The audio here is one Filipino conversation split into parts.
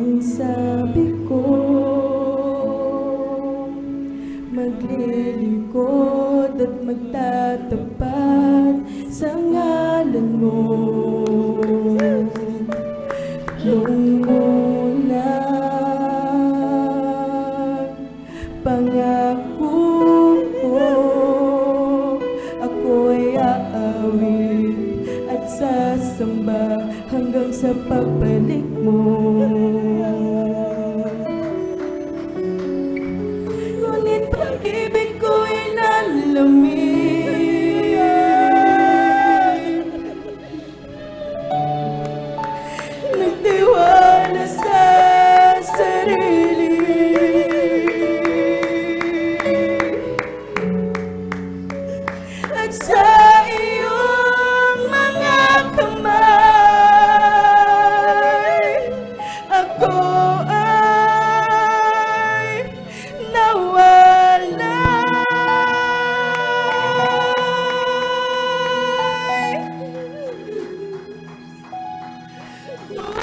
Ang sabi ko, maglilingkod at magtatapat sa ngalan mo. Nung unang pangako ko, ako'y aawit at sasamba hanggang sa pagbalik mo. Ngunit pag-ibig ko'y nalamig, nagtiwala sa sarili, at sa iyong mga kamay ako ay nawala.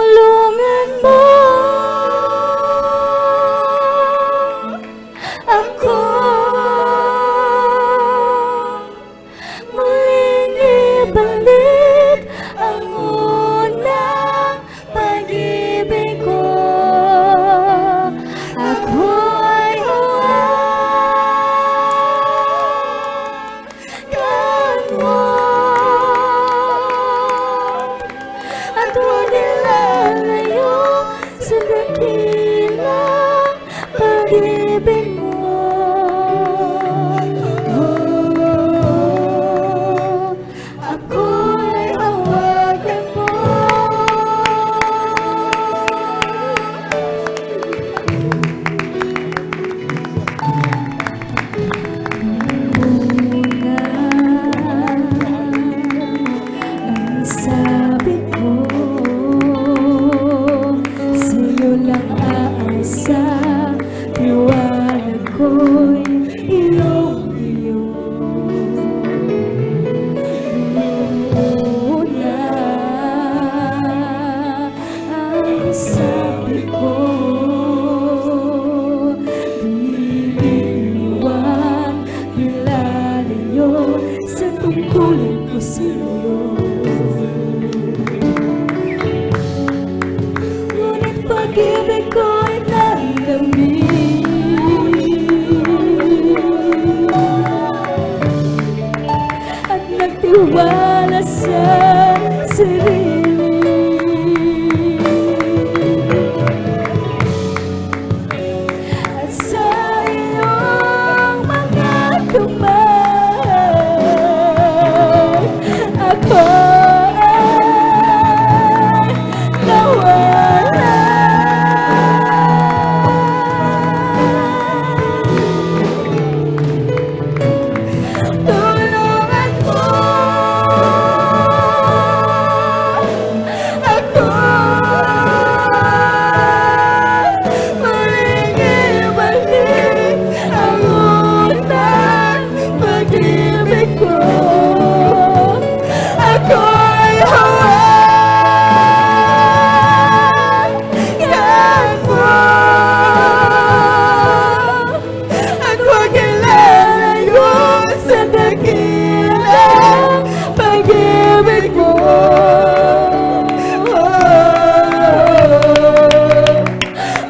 Tulungan mo ako muling ibalik ang unang pag-ibig ko. Ako ay hawakan mo at huwag ilalayo sa dakilang pag-ibig mo. Ako ay hawakan mo. Ang sabi ko, sa'yo lang aasa, liwanag ko'y iyong-iyo. Una, ang sabi ko, bibigyan, bilalayo sa tungkulin ko sa'yo. Ngunit pag-ibig ko'y nalamig, at nagtiwala sa sarili, at sa iyong mga kamay ako ay nawala. Tulungan mo ako muling ibalik ang unang pag-ibig ko. Ako'y hawakan mo at huwag ilalayo sa dakilang pag-ibig mo.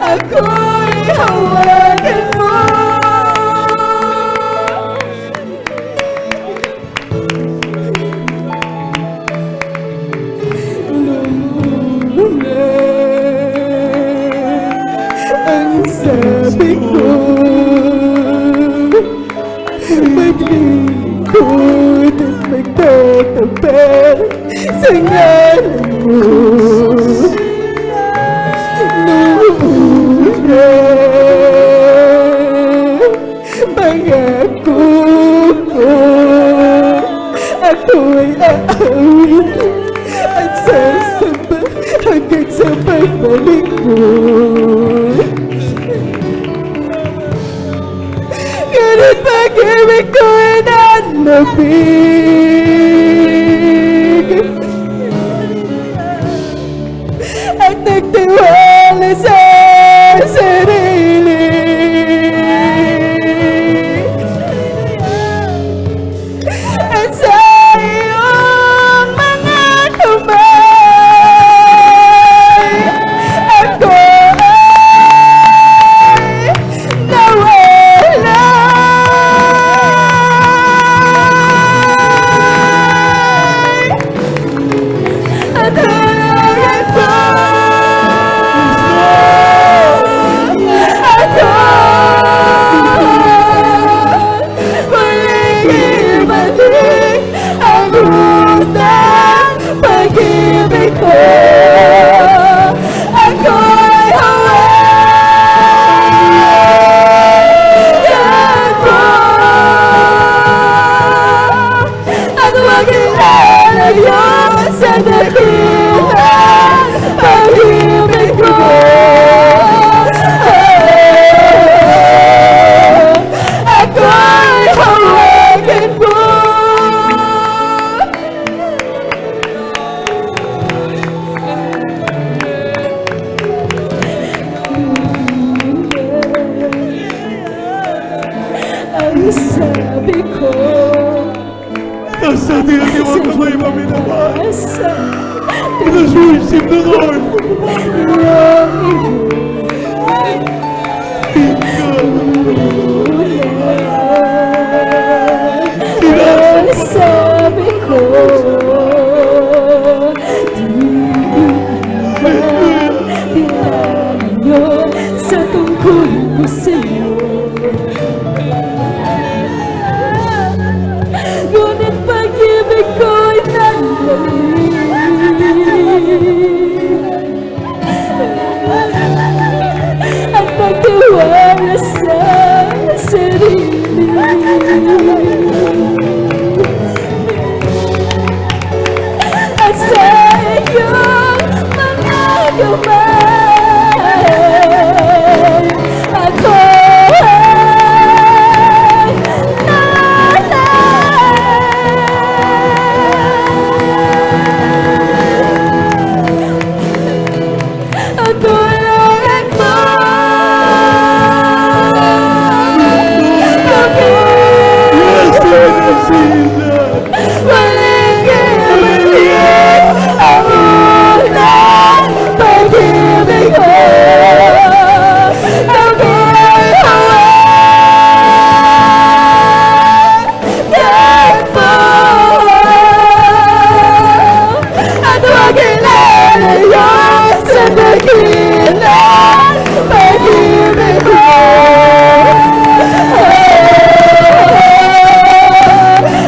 Ako'y hawakan mo. Ang sabi ko, maglilingkod at magtatapat sa ngalan mo. Noong pangako ko, ako'y aawit at sasamba hanggang sa pagbalik mo. Ngunit pag-ibig ko'y nalamig, at nagtiwala sa Huwag ako ipaminamahal. Sa Pinasuisin na ko. sabi ko, di tayo sa tungkol ko sa'yo. Ngunit pag-ibig ko'y nandali at pagtiwala sa sarili. At sa iyong mga kamay, ako ay nalay. At tulungan mo walang kaibigan ang unang pag-ibig ko. Ako'y hawakan mo at huwag ilalayo sa dakilang pag-ibig ko.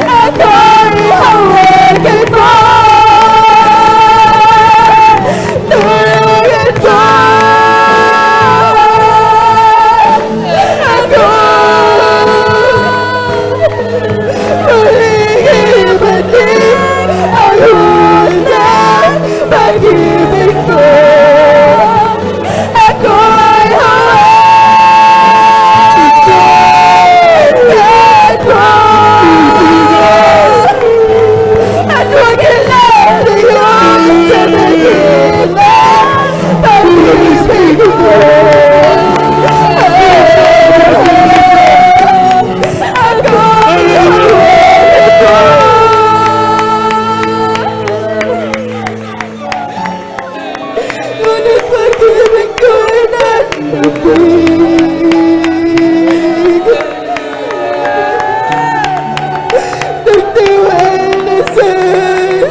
Ako'y hawakan mo, tulungan mo ako. Muling ibalik ang unang pag-ibig ko. Ako'y hawakan mo at huwag ilalayo sa dakilang pag-ibig ko. Ako'y hawakan mo. Ngunit pag-ibig ko'y nandabig, nagtiwala sa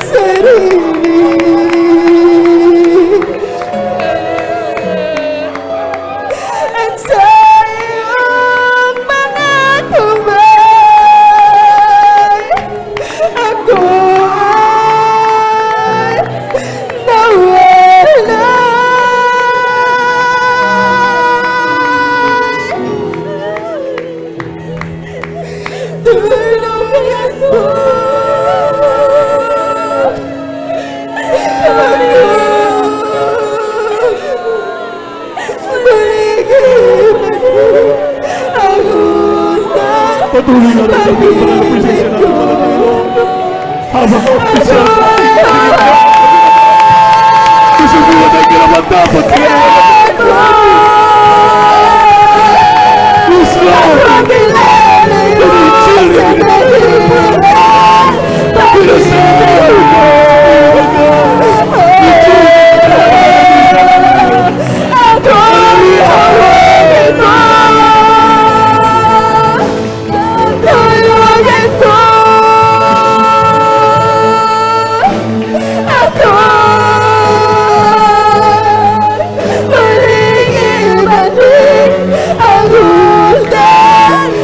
sarili. At sa iyong mga kamay, ako ay nawalay. Tulungan mo ako. Muling ibalik ang unang Patuloy na rin kami para na presensya natin para tayo. Habang opisyal sa ating Panginoon. Susunod ay kailangan dapat kaya. Yes, Lord.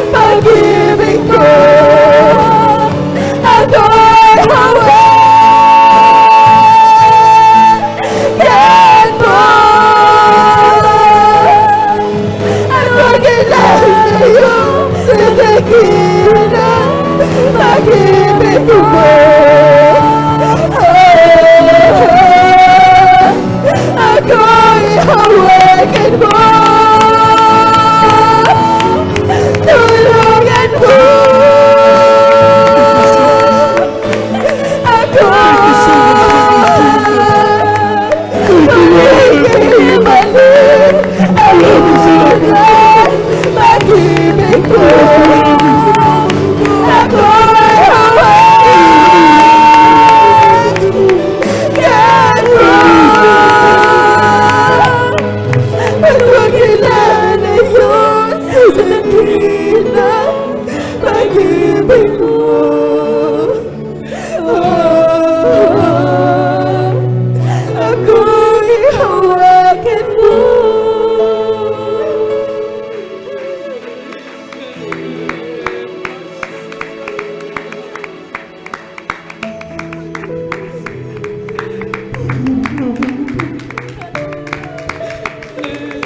Pag-ibig ko, ako'y hawakan mo at huwag ilalayo sa dakilang pag-ibig ko. Ako'y hawakan mo